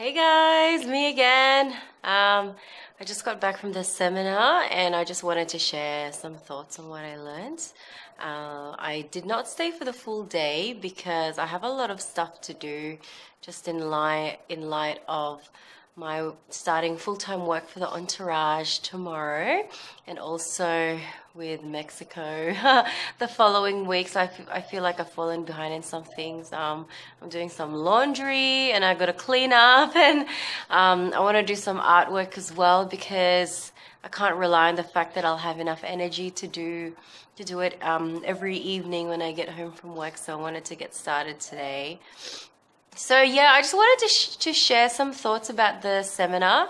Hey guys, me again. I just got back from the seminar and I just wanted to share some thoughts on what I learned. I did not stay for the full day because I have a lot of stuff to do just in light of my starting full-time work for the Entourage tomorrow and also with Mexico the following week. So I feel like I've fallen behind in some things. I'm doing some laundry and I got to clean up and I want to do some artwork as well because I can't rely on the fact that I'll have enough energy to do it every evening when I get home from work. So I wanted to get started today. So yeah, I just wanted to share some thoughts about the seminar.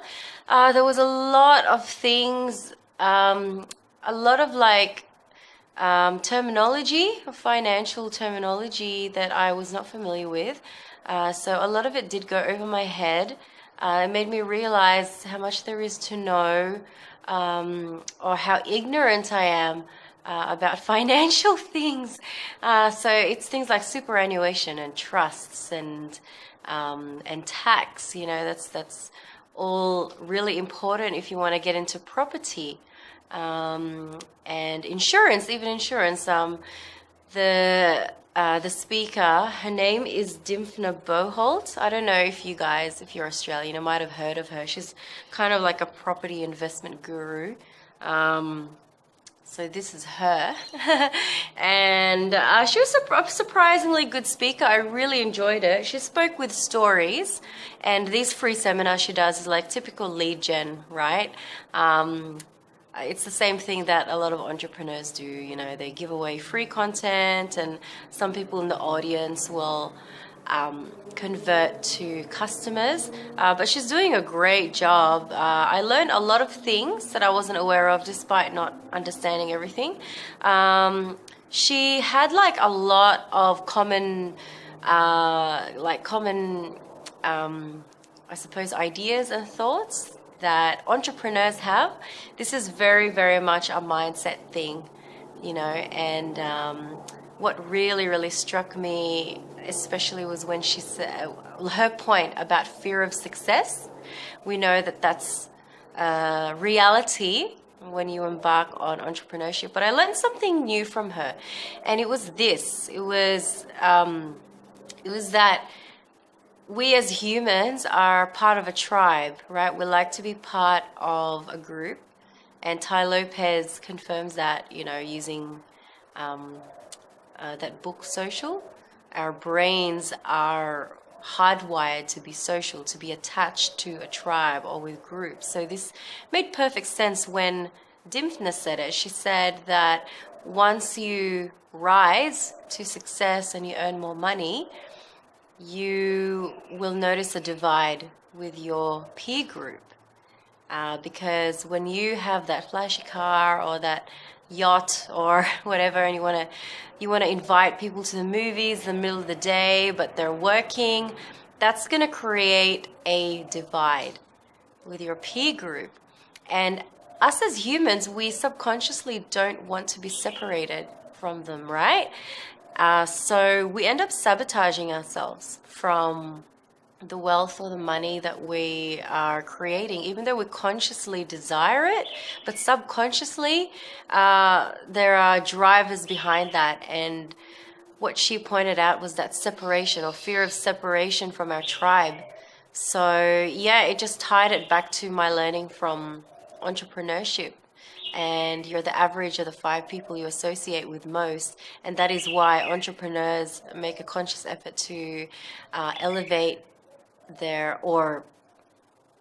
There was a lot of things, a lot of terminology, financial terminology that I was not familiar with. So a lot of it did go over my head. It made me realize how much there is to know, or how ignorant I am about financial things. So it's things like superannuation and trusts and tax. You know, that's all really important if you want to get into property, and insurance, even insurance. The speaker, her name is Dymphna Boholt. I don't know if you guys, if you're Australian, might have heard of her. She's kind of like a property investment guru. So this is her. And she was a surprisingly good speaker. I really enjoyed it. She spoke with stories, and these free seminars she does is like typical lead gen, right? It's the same thing that a lot of entrepreneurs do. You know, they give away free content, and some people in the audience will convert to customers, but she's doing a great job. I learned a lot of things that I wasn't aware of despite not understanding everything. She had like a lot of common I suppose ideas and thoughts that entrepreneurs have. This is very, very much a mindset thing, you know, and what really, really struck me especially was when she said her point about fear of success. We know that that's reality when you embark on entrepreneurship, but I learned something new from her, and it was this. It was that we as humans are part of a tribe, right? We like to be part of a group, and Tai Lopez confirms that, you know, using that book Social. Our brains are hardwired to be social, to be attached to a tribe or with groups. So this made perfect sense when Dymphna said it. She said that once you rise to success and you earn more money, you will notice a divide with your peer group. Because when you have that flashy car or that yacht or whatever, and you want to invite people to the movies in the middle of the day, but they're working, that's going to create a divide with your peer group. And us as humans, we subconsciously don't want to be separated from them, right? So we end up sabotaging ourselves from the wealth or the money that we are creating, even though we consciously desire it, but subconsciously there are drivers behind that. And what she pointed out was that separation, or fear of separation from our tribe. So yeah, it just tied it back to my learning from entrepreneurship. And you're the average of the 5 people you associate with most, and that is why entrepreneurs make a conscious effort to elevate or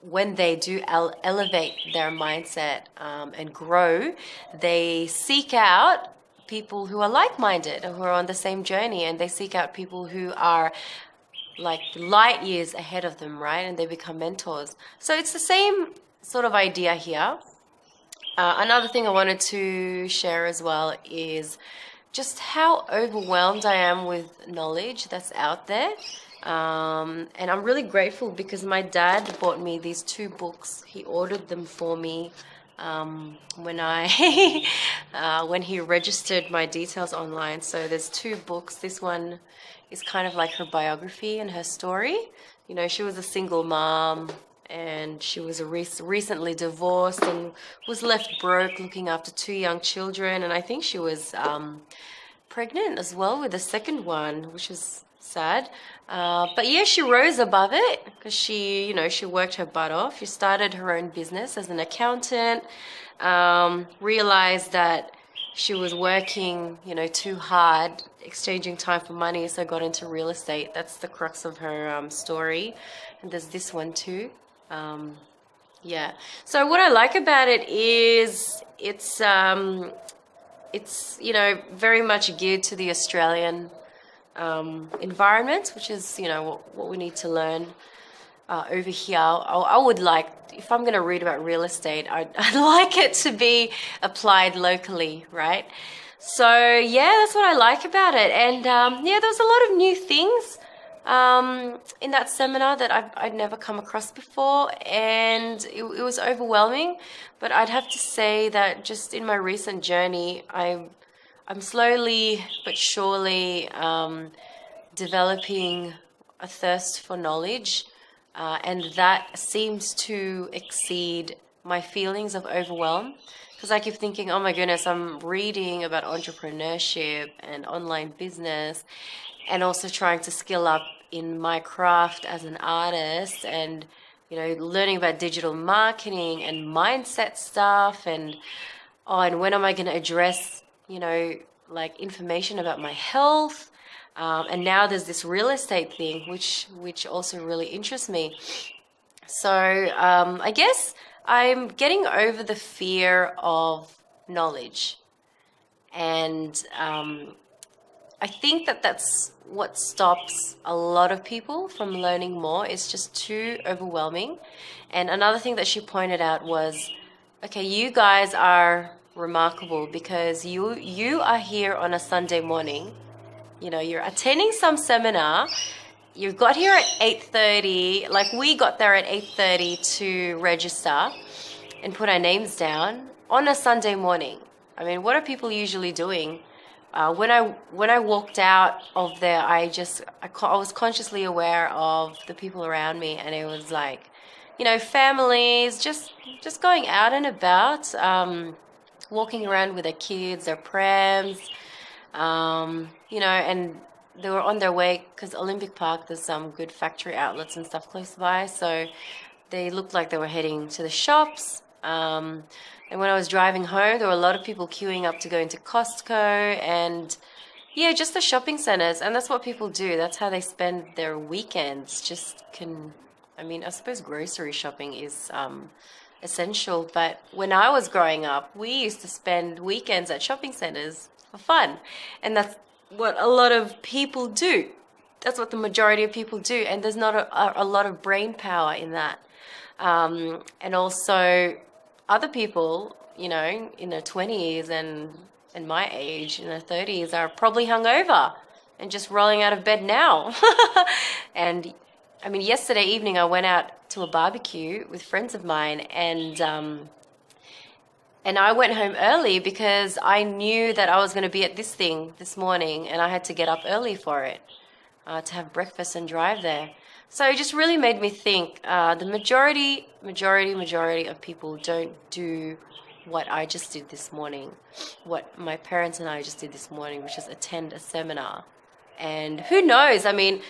when they do elevate their mindset and grow, they seek out people who are like-minded or who are on the same journey, and they seek out people who are like light years ahead of them, right? And they become mentors. So it's the same sort of idea here. Another thing I wanted to share as well is just how overwhelmed I am with knowledge that's out there. And I'm really grateful because my dad bought me these 2 books. He ordered them for me when when he registered my details online. So there's 2 books. This one is kind of like her biography and her story. you know, she was a single mom, and she was recently divorced and was left broke looking after two young children. And I think she was pregnant as well with the second one, which is sad. But yeah, she rose above it because she, you know, she worked her butt off. She started her own business as an accountant, realized that she was working, you know, too hard, exchanging time for money, so got into real estate. That's the crux of her story. And there's this one too. Yeah. So what I like about it is it's, you know, very much geared to the Australian environment, which is, you know, what we need to learn over here. I would like, if I'm going to read about real estate, I'd like it to be applied locally, right? So yeah, that's what I like about it. And yeah, there was a lot of new things in that seminar that I'd never come across before, and it was overwhelming. But I'd have to say that just in my recent journey, I'm slowly but surely developing a thirst for knowledge, and that seems to exceed my feelings of overwhelm. Because I keep thinking, oh my goodness, I'm reading about entrepreneurship and online business, and also trying to skill up in my craft as an artist, and, you know, learning about digital marketing and mindset stuff, and oh, and when am I going to address, you know, like information about my health, and now there's this real estate thing, which also really interests me. So I guess I'm getting over the fear of knowledge, and I think that that's what stops a lot of people from learning more. It's just too overwhelming. And another thing that she pointed out was, okay, you guys are remarkable because you are here on a Sunday morning. You know, you're attending some seminar. You got here at 8:30. Like, we got there at 8:30 to register and put our names down on a Sunday morning. I mean, what are people usually doing? When I walked out of there, I was consciously aware of the people around me, and it was like, you know, families just going out and about, walking around with their kids, their prams, you know, and they were on their way because Olympic Park, there's some good factory outlets and stuff close by, so they looked like they were heading to the shops. And when I was driving home, there were a lot of people queuing up to go into Costco and, yeah, just the shopping centers. And that's what people do. That's how they spend their weekends. I mean, I suppose grocery shopping is essential. But when I was growing up, we used to spend weekends at shopping centers for fun. And that's what a lot of people do. That's what the majority of people do. And there's not a lot of brain power in that. And also, other people, you know, in their 20s and my age, in their 30s, are probably hungover and just rolling out of bed now. And I mean, yesterday evening I went out to a barbecue with friends of mine, and I went home early because I knew that I was going to be at this thing this morning, and I had to get up early for it, to have breakfast and drive there. So it just really made me think, the majority of people don't do what I just did this morning, what my parents and I just did this morning, which is attend a seminar. And who knows, I mean,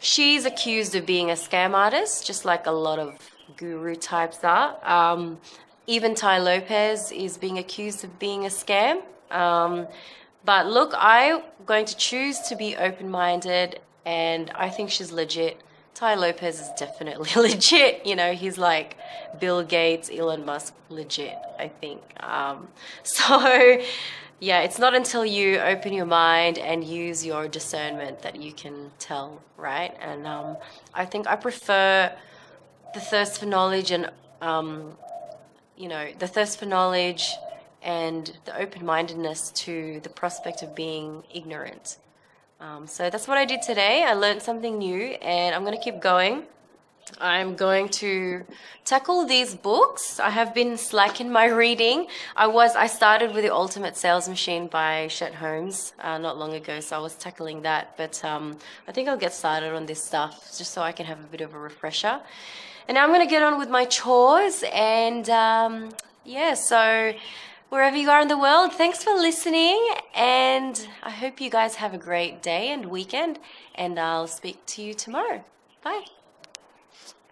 she's accused of being a scam artist, just like a lot of guru types are. Even Tai Lopez is being accused of being a scam. But look, I'm going to choose to be open-minded, and I think she's legit. Tai Lopez is definitely legit. You know, he's like Bill Gates, Elon Musk, legit, I think. So, yeah, it's not until you open your mind and use your discernment that you can tell, right? And I think I prefer the thirst for knowledge and, you know, the thirst for knowledge and the open-mindedness to the prospect of being ignorant. So that's what I did today. I learned something new, and I'm going to keep going. I'm going to tackle these books. I have been slack in my reading. I started with The Ultimate Sales Machine by Shet Holmes not long ago, so I was tackling that. But I think I'll get started on this stuff just so I can have a bit of a refresher. And now I'm going to get on with my chores. And yeah, so wherever you are in the world, thanks for listening. And I hope you guys have a great day and weekend. And I'll speak to you tomorrow. Bye.